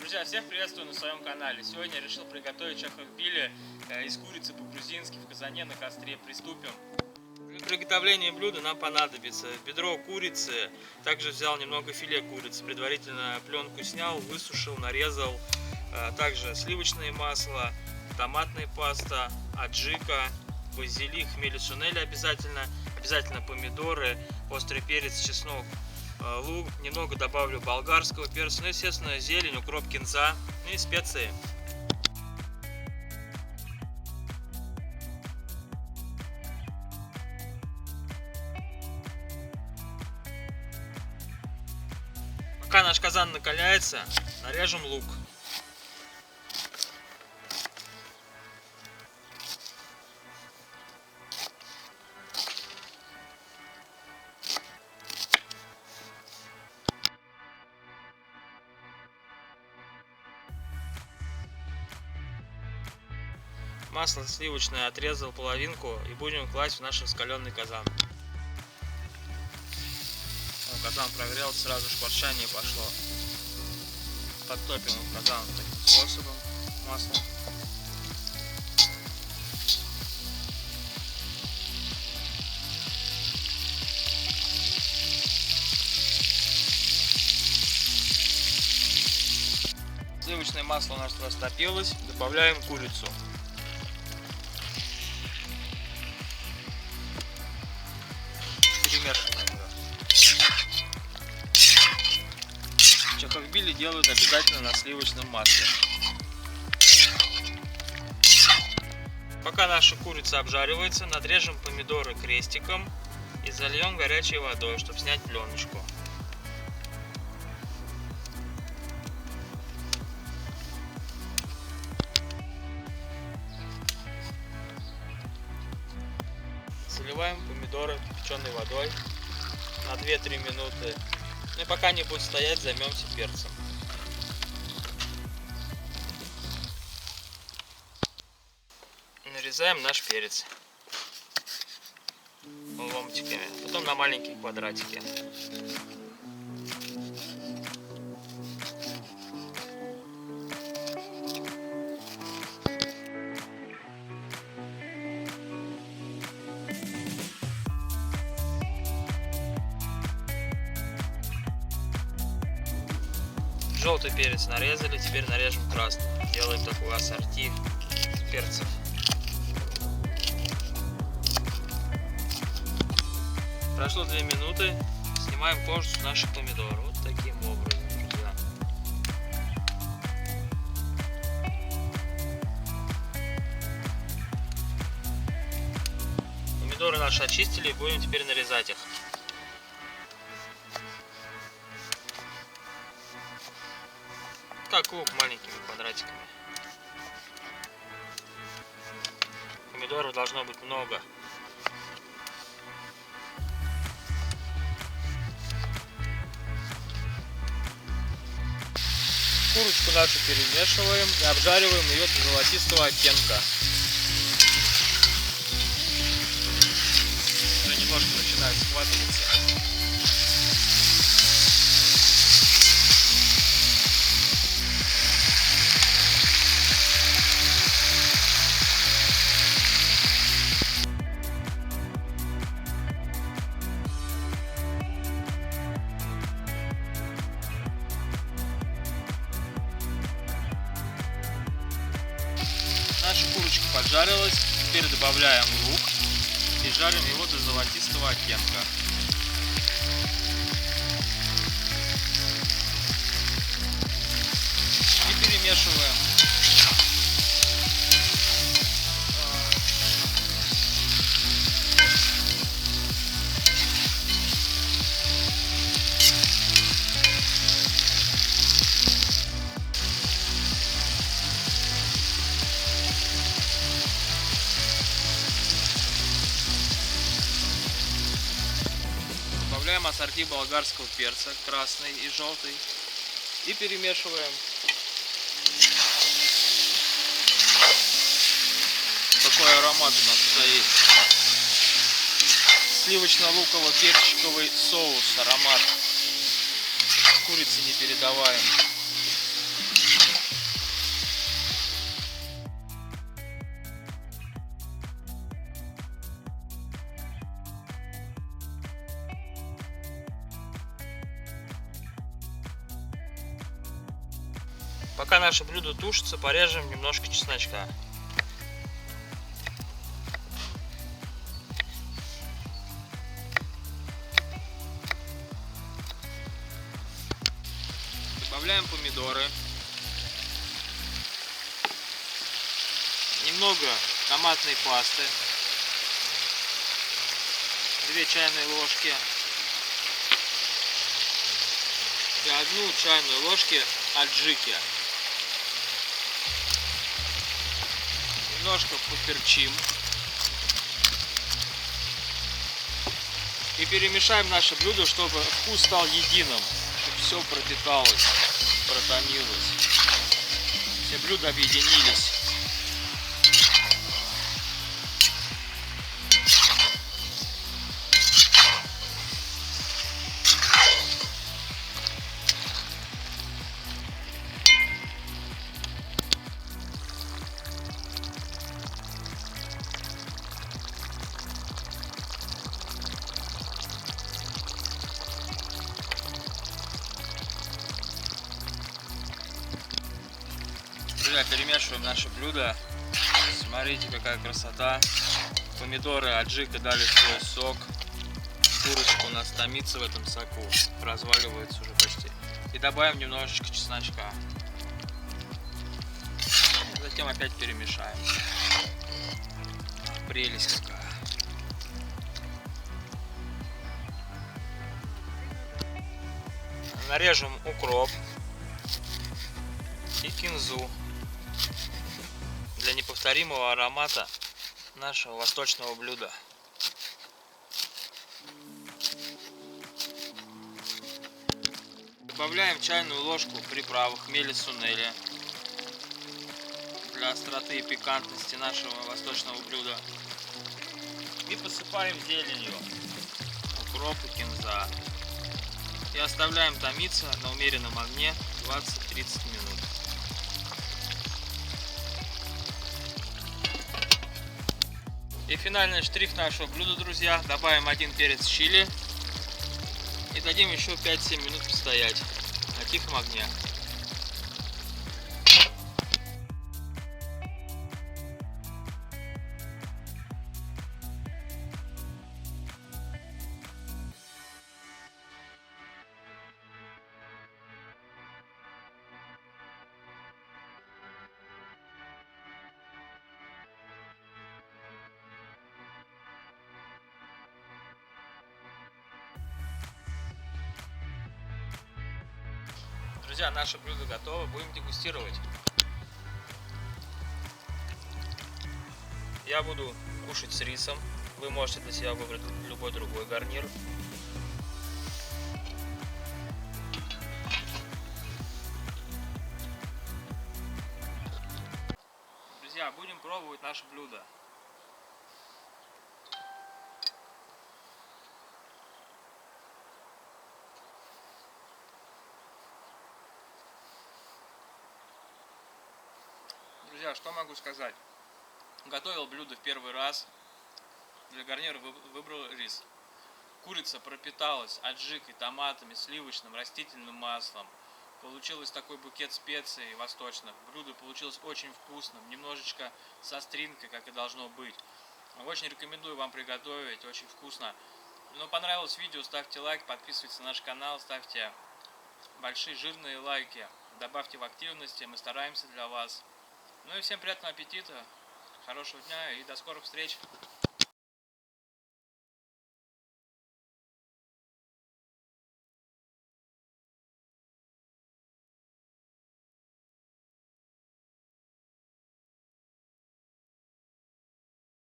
Друзья, всех приветствую на своем канале. Сегодня я решил приготовить чахохбили из курицы по-грузински в казане на костре. Приступим. Для приготовления блюда нам понадобится бедро курицы. Также взял немного филе курицы. Предварительно пленку снял, высушил, нарезал. Также сливочное масло, томатная паста, аджика, базилик, хмель и сунель обязательно. Обязательно помидоры, острый перец, чеснок, лук, немного добавлю болгарского перца, ну, естественно, зелень, укроп, кинза и специи. Пока наш казан накаляется, нарежем лук. Масло сливочное отрезал половинку и будем класть в наш раскаленный казан. Казан прогрелся, сразу шкварчание пошло. Подтопим казан таким способом маслом. Сливочное масло у нас растопилось, добавляем курицу. Перемешиваем ее. Чахохбили делают обязательно на сливочном масле. Пока наша курица обжаривается, надрежем помидоры крестиком и зальем горячей водой, чтобы снять пленочку. Заливаем помидоры кипяченой водой на 2-3 минуты. Ну и пока они будут стоять, займемся перцем. Нарезаем наш перец ломтиками, потом на маленькие квадратики. Желтый перец нарезали, теперь нарежем красный. Делаем такую ассорти перцев. Прошло 2 минуты, снимаем кожу с наших помидоров. Вот таким образом, друзья. Помидоры наши очистили, будем теперь нарезать их. Как лук, маленькими квадратиками. Помидоров должно быть много. Курочку нашу перемешиваем и обжариваем ее до золотистого оттенка. Уже немножко начинает схватываться. Наша курочка поджарилась, теперь добавляем лук и жарим его до золотистого оттенка. И перемешиваем. Добавляем ассорти болгарского перца, красный и желтый, и перемешиваем. Такой аромат у нас стоит. Сливочно-луково-перчиковый соус, аромат курицы непередаваемый. Пока наше блюдо тушится, порежем немножко чесночка. Добавляем помидоры. Немного томатной пасты. 2 чайные ложки. И 1 чайную ложку аджики. Немножко поперчим. И перемешаем наше блюдо, чтобы вкус стал единым. Чтобы все пропиталось, протомилось. Все блюда объединились. Друзья, перемешиваем наше блюдо. Смотрите, какая красота. Помидоры, аджика дали свой сок. Курочка у нас томится в этом соку, разваливается уже почти. И добавим немножечко чесночка. Затем опять перемешаем. Прелесть какая. Нарежем укроп и кинзу для неповторимого аромата нашего восточного блюда. Добавляем чайную ложку приправы хмели сунели для остроты и пикантности нашего восточного блюда. И посыпаем зеленью укроп и кинза. И оставляем томиться на умеренном огне 20-30 минут. И финальный штрих нашего блюда, друзья. Добавим 1 перец чили. И дадим еще 5-7 минут постоять на тихом огне. Друзья, наше блюдо готово, будем дегустировать. Я буду кушать с рисом. Вы можете для себя выбрать любой другой гарнир. Друзья, будем пробовать наше блюдо. Друзья, что могу сказать? Готовил блюдо в первый раз. Для гарнира выбрал рис. Курица пропиталась аджикой, томатами, сливочным, растительным маслом. Получился такой букет специй восточных. Блюдо получилось очень вкусным, немножечко с остринкой, как и должно быть. Очень рекомендую вам приготовить, очень вкусно. Ну, понравилось видео, ставьте лайк, подписывайтесь на наш канал, ставьте большие жирные лайки. Добавьте в активности, мы стараемся для вас. Ну и всем приятного аппетита, хорошего дня и до скорых встреч!